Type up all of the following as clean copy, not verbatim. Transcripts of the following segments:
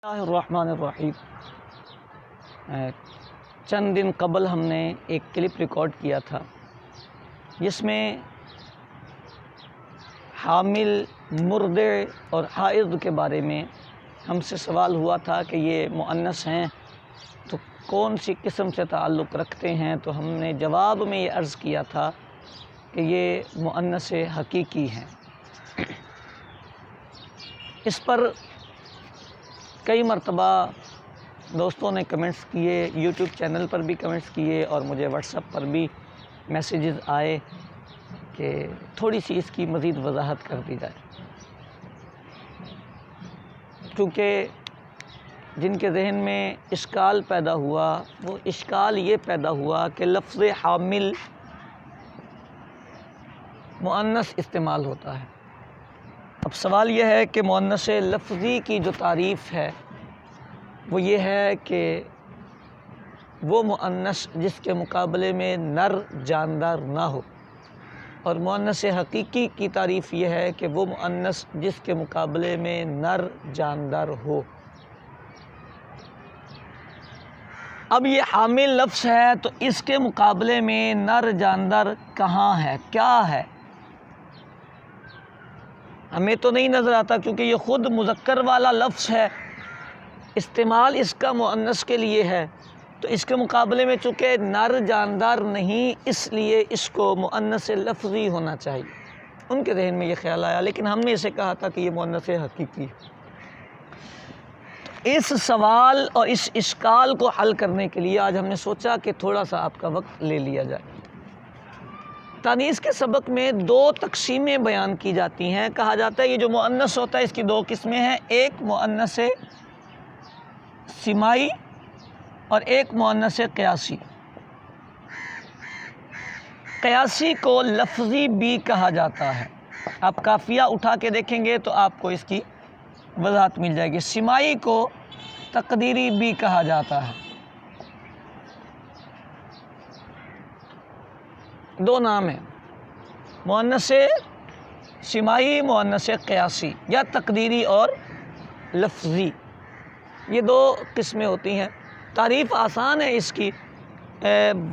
اللہ الرحمن الرحیم۔ چند دن قبل ہم نے ایک کلپ ریکارڈ کیا تھا جس میں حامل، مرضع اور حائض کے بارے میں ہم سے سوال ہوا تھا کہ یہ مؤنث ہیں تو کون سی قسم سے تعلق رکھتے ہیں، تو ہم نے جواب میں یہ عرض کیا تھا کہ یہ مؤنث حقیقی ہیں۔ اس پر کئی مرتبہ دوستوں نے کمنٹس کیے، یوٹیوب چینل پر بھی کمنٹس کیے اور مجھے واٹس ایپ پر بھی میسیجز آئے کہ تھوڑی سی اس کی مزید وضاحت کر دی جائے، کیونکہ جن کے ذہن میں اشکال پیدا ہوا وہ اشکال یہ پیدا ہوا کہ لفظ حامل مؤنث استعمال ہوتا ہے۔ اب سوال یہ ہے کہ مؤنث لفظی کی جو تعریف ہے وہ یہ ہے کہ وہ مؤنث جس کے مقابلے میں نر جاندار نہ ہو، اور مؤنث حقیقی کی تعریف یہ ہے کہ وہ مؤنث جس کے مقابلے میں نر جاندار ہو۔ اب یہ حامل لفظ ہے تو اس کے مقابلے میں نر جاندار کہاں ہے، کیا ہے؟ ہمیں تو نہیں نظر آتا، کیونکہ یہ خود مذکر والا لفظ ہے، استعمال اس کا مؤنث کے لیے ہے، تو اس کے مقابلے میں چونکہ نر جاندار نہیں، اس لیے اس کو مؤنث لفظی ہونا چاہیے۔ ان کے ذہن میں یہ خیال آیا، لیکن ہم نے اسے کہا تھا کہ یہ مؤنث حقیقی ہے۔ اس سوال اور اس اشکال کو حل کرنے کے لیے آج ہم نے سوچا کہ تھوڑا سا آپ کا وقت لے لیا جائے۔ تانیث کے سبق میں دو تقسیمیں بیان کی جاتی ہیں۔ کہا جاتا ہے یہ جو مؤنث ہوتا ہے اس کی دو قسمیں ہیں، ایک مؤنث سمائی اور ایک مؤنث قیاسی۔ قیاسی کو لفظی بھی کہا جاتا ہے۔ آپ قافیہ اٹھا کے دیکھیں گے تو آپ کو اس کی وضاحت مل جائے گی۔ سمائی کو تقدیری بھی کہا جاتا ہے۔ دو نام ہیں، مؤنث سمائی، مؤنث قیاسی، یا تقدیری اور لفظی، یہ دو قسمیں ہوتی ہیں۔ تعریف آسان ہے اس کی،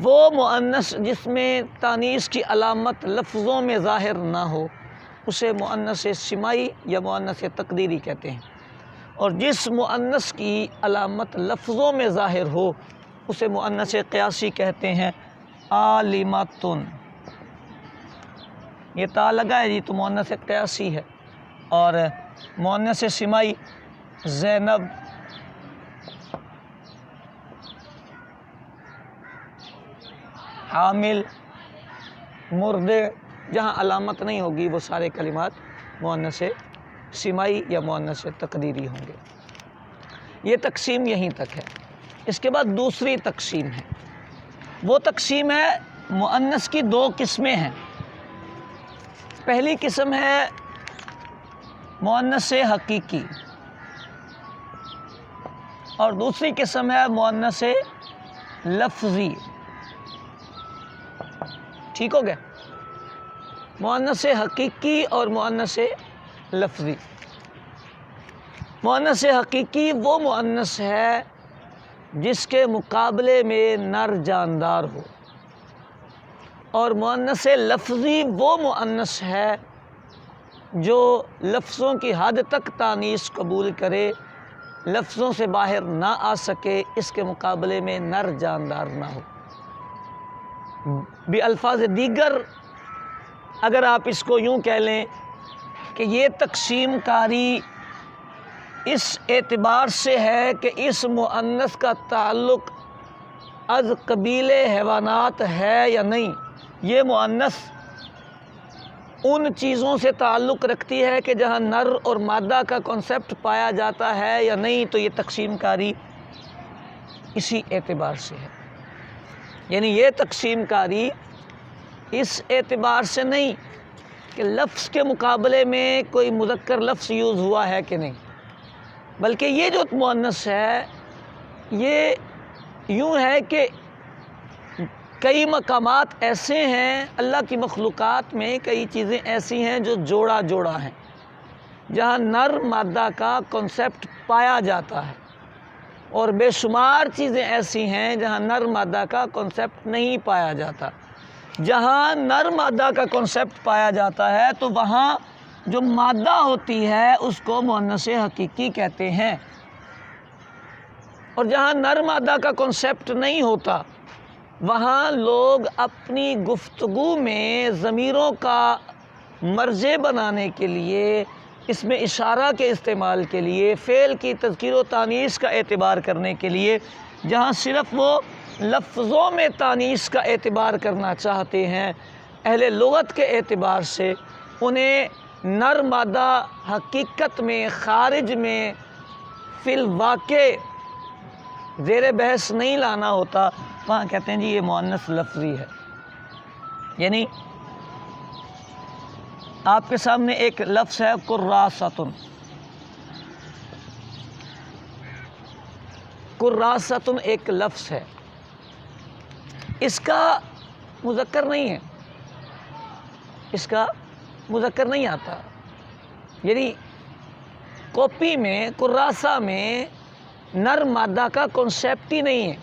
وہ مؤنث جس میں تانیث کی علامت لفظوں میں ظاہر نہ ہو اسے مؤنث سمائی یا مؤنث تقدیری کہتے ہیں، اور جس مؤنث کی علامت لفظوں میں ظاہر ہو اسے مؤنث قیاسی کہتے ہیں۔ عالماتن، یہ تا لگا ہے جی تو مؤنث قیاسی ہے، اور مؤنث سمائی زینب، حامل، مرضع، جہاں علامت نہیں ہوگی وہ سارے کلمات مؤنث سمائی یا مؤنث تقدیری ہوں گے۔ یہ تقسیم یہیں تک ہے۔ اس کے بعد دوسری تقسیم ہے، وہ تقسیم ہے مؤنث کی دو قسمیں ہیں۔ پہلی قسم ہے مؤنث حقیقی اور دوسری قسم ہے مؤنث لفظی۔ ٹھیک ہو گیا؟ مؤنث حقیقی اور مؤنث لفظی۔ مؤنث حقیقی وہ مؤنث ہے جس کے مقابلے میں نر جاندار ہو، اور مؤنث لفظی وہ مؤنث ہے جو لفظوں کی حد تک تانیث قبول کرے، لفظوں سے باہر نہ آ سکے، اس کے مقابلے میں نر جاندار نہ ہو۔ بالفاظ دیگر اگر آپ اس کو یوں کہہ لیں کہ یہ تقسیم کاری اس اعتبار سے ہے کہ اس مؤنث کا تعلق از قبیل حیوانات ہے یا نہیں، یہ مؤنث ان چیزوں سے تعلق رکھتی ہے کہ جہاں نر اور مادہ کا کنسیپٹ پایا جاتا ہے یا نہیں، تو یہ تقسیم کاری اسی اعتبار سے ہے۔ یعنی یہ تقسیم کاری اس اعتبار سے نہیں کہ لفظ کے مقابلے میں کوئی مذکر لفظ یوز ہوا ہے کہ نہیں، بلکہ یہ جو مؤنث ہے یہ یوں ہے کہ کئی مقامات ایسے ہیں، اللہ کی مخلوقات میں کئی چیزیں ایسی ہیں جو جوڑا جوڑا ہیں، جہاں نر مادہ کا کنسیپٹ پایا جاتا ہے، اور بے شمار چیزیں ایسی ہیں جہاں نر مادہ کا کنسیپٹ نہیں پایا جاتا۔ جہاں نر مادہ کا کنسیپٹ پایا جاتا ہے تو وہاں جو مادہ ہوتی ہے اس کو مؤنث حقیقی کہتے ہیں، اور جہاں نر مادہ کا کنسیپٹ نہیں ہوتا وہاں لوگ اپنی گفتگو میں ضمیروں کا مرجع بنانے کے لیے، اس میں اشارہ کے استعمال کے لیے، فعل کی تذکیر و تانیث کا اعتبار کرنے کے لیے، جہاں صرف وہ لفظوں میں تانیث کا اعتبار کرنا چاہتے ہیں، اہل لغت کے اعتبار سے انہیں نر مادہ حقیقت میں، خارج میں، فی الواقع زیر بحث نہیں لانا ہوتا، وہاں کہتے ہیں جی یہ مؤنث لفظی ہے۔ یعنی آپ کے سامنے ایک لفظ ہے کراستن، کراستن ایک لفظ ہے، اس کا مذکر نہیں ہے، اس کا مذکر نہیں آتا۔ یعنی کاپی میں، کراسہ میں نر مادہ کا کنسیپٹ ہی نہیں ہے۔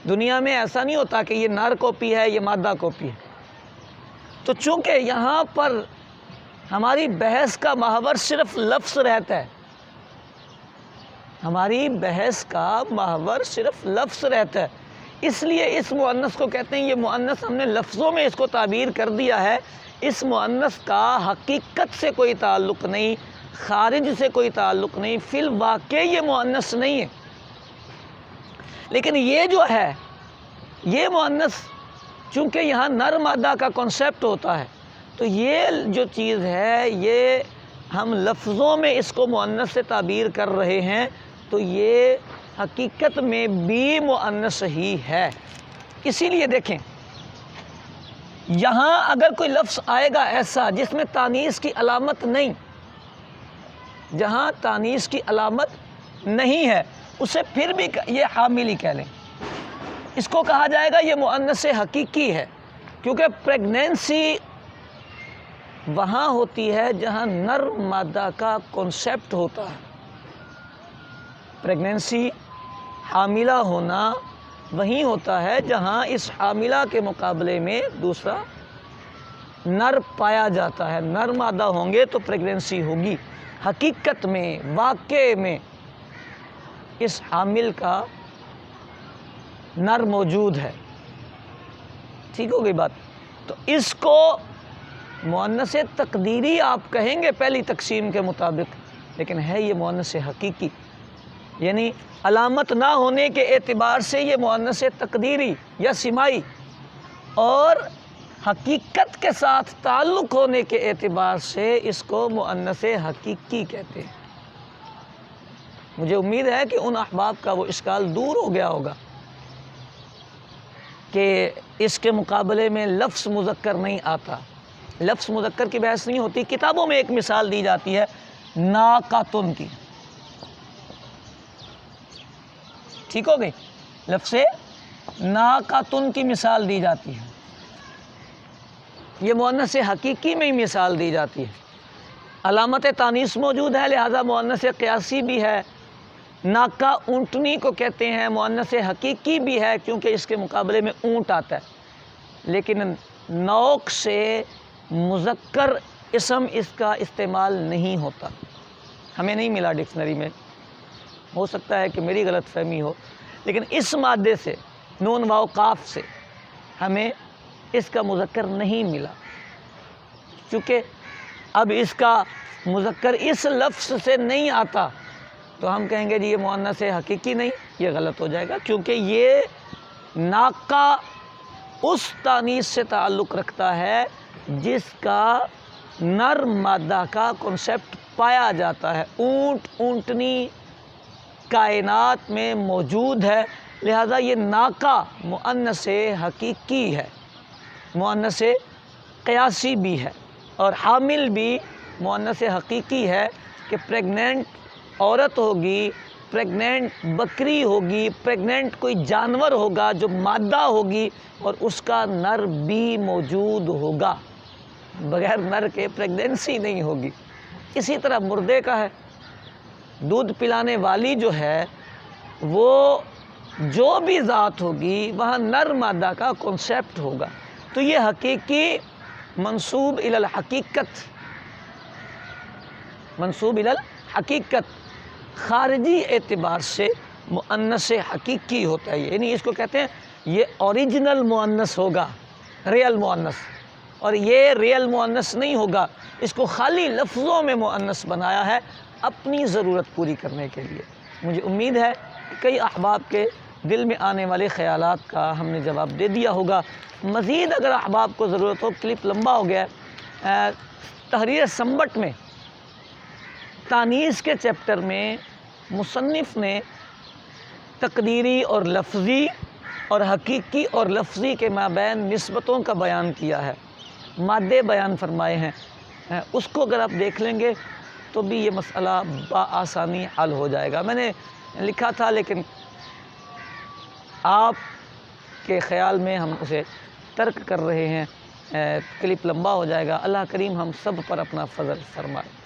دنیا میں ایسا نہیں ہوتا کہ یہ نر کاپی ہے، یہ مادہ کاپی ہے۔ تو چونکہ یہاں پر ہماری بحث کا محور صرف لفظ رہتا ہے، ہماری بحث کا محور صرف لفظ رہتا ہے، اس لیے اس مؤنث کو کہتے ہیں، یہ مؤنث ہم نے لفظوں میں اس کو تعبیر کر دیا ہے، اس مؤنث کا حقیقت سے کوئی تعلق نہیں، خارج سے کوئی تعلق نہیں، فی الواقع یہ مؤنث نہیں ہے۔ لیکن یہ جو ہے، یہ مؤنث چونکہ یہاں نر مادہ کا کنسیپٹ ہوتا ہے، تو یہ جو چیز ہے یہ ہم لفظوں میں اس کو مؤنث سے تعبیر کر رہے ہیں، تو یہ حقیقت میں بھی مؤنث ہی ہے۔ اسی لیے دیکھیں، یہاں اگر کوئی لفظ آئے گا ایسا جس میں تانیث کی علامت نہیں، جہاں تانیث کی علامت نہیں ہے، اسے پھر بھی یہ حامل ہی کہہ لیں، اس کو کہا جائے گا یہ مؤنث حقیقی ہے، کیونکہ پریگنینسی وہاں ہوتی ہے جہاں نر مادہ کا کنسیپٹ ہوتا ہے۔ پریگنینسی، حاملہ ہونا وہیں ہوتا ہے جہاں اس حاملہ کے مقابلے میں دوسرا نر پایا جاتا ہے۔ نر مادہ ہوں گے تو پریگنینسی ہوگی۔ حقیقت میں، واقع میں اس حامل کا نر موجود ہے۔ ٹھیک ہو گئی بات؟ تو اس کو مؤنث تقدیری آپ کہیں گے پہلی تقسیم کے مطابق، لیکن ہے یہ مؤنث حقیقی، یعنی علامت نہ ہونے کے اعتبار سے یہ مؤنث تقدیری یا سمائی، اور حقیقت کے ساتھ تعلق ہونے کے اعتبار سے اس کو مؤنث حقیقی کہتے ہیں۔ مجھے امید ہے کہ ان احباب کا وہ اشکال دور ہو گیا ہوگا کہ اس کے مقابلے میں لفظ مذکر نہیں آتا، لفظ مذکر کی بحث نہیں ہوتی۔ کتابوں میں ایک مثال دی جاتی ہے ناقاتن کی، ٹھیک ہو گئی؟ لفظ ناقاتن کی مثال دی جاتی ہے، یہ مؤنث حقیقی میں ہی مثال دی جاتی ہے۔ علامت تانیث موجود ہے، لہذا مؤنث قیاسی بھی ہے۔ ناقہ اونٹنی کو کہتے ہیں، مؤنث حقیقی بھی ہے کیونکہ اس کے مقابلے میں اونٹ آتا ہے، لیکن نوق سے مذکر اسم اس کا استعمال نہیں ہوتا، ہمیں نہیں ملا ڈکشنری میں، ہو سکتا ہے کہ میری غلط فہمی ہو، لیکن اس مادے سے، نون واو قاف سے ہمیں اس کا مذکر نہیں ملا، چونکہ اب اس کا مذکر اس لفظ سے نہیں آتا، تو ہم کہیں گے جی یہ مؤنث حقیقی نہیں، یہ غلط ہو جائے گا، کیونکہ یہ ناقہ اس تانیث سے تعلق رکھتا ہے جس کا نر مادہ کا کنسیپٹ پایا جاتا ہے۔ اونٹ، اونٹنی کائنات میں موجود ہے، لہذا یہ ناقہ مؤنث حقیقی ہے، مؤنث قیاسی بھی ہے، اور حامل بھی مؤنث حقیقی ہے کہ پریگننٹ عورت ہوگی، پریگننٹ بکری ہوگی، پریگننٹ کوئی جانور ہوگا جو مادہ ہوگی، اور اس کا نر بھی موجود ہوگا، بغیر نر کے پریگننسی نہیں ہوگی۔ اسی طرح مردے کا ہے، دودھ پلانے والی جو ہے وہ جو بھی ذات ہوگی وہاں نر مادہ کا کنسیپٹ ہوگا، تو یہ حقیقی منسوب الی الحقیقت، منسوب الی الحقیقت خارجی اعتبار سے مؤنث حقیقی ہوتا ہے، یعنی اس کو کہتے ہیں یہ اوریجنل مؤنث ہوگا، ریئل مؤنث، اور یہ ریئل مؤنث نہیں ہوگا، اس کو خالی لفظوں میں مؤنث بنایا ہے اپنی ضرورت پوری کرنے کے لیے۔ مجھے امید ہے کہ کئی احباب کے دل میں آنے والے خیالات کا ہم نے جواب دے دیا ہوگا۔ مزید اگر احباب کو ضرورت ہو، کلپ لمبا ہو گیا ہے، تحریر سنبٹ میں تانیث کے چیپٹر میں مصنف نے تقدیری اور لفظی اور حقیقی اور لفظی کے مابین نسبتوں کا بیان کیا ہے، مادے بیان فرمائے ہیں، اس کو اگر آپ دیکھ لیں گے تو بھی یہ مسئلہ بآسانی حل ہو جائے گا۔ میں نے لکھا تھا لیکن آپ کے خیال میں ہم اسے ترک کر رہے ہیں، کلپ لمبا ہو جائے گا۔ اللہ کریم ہم سب پر اپنا فضل فرمائے۔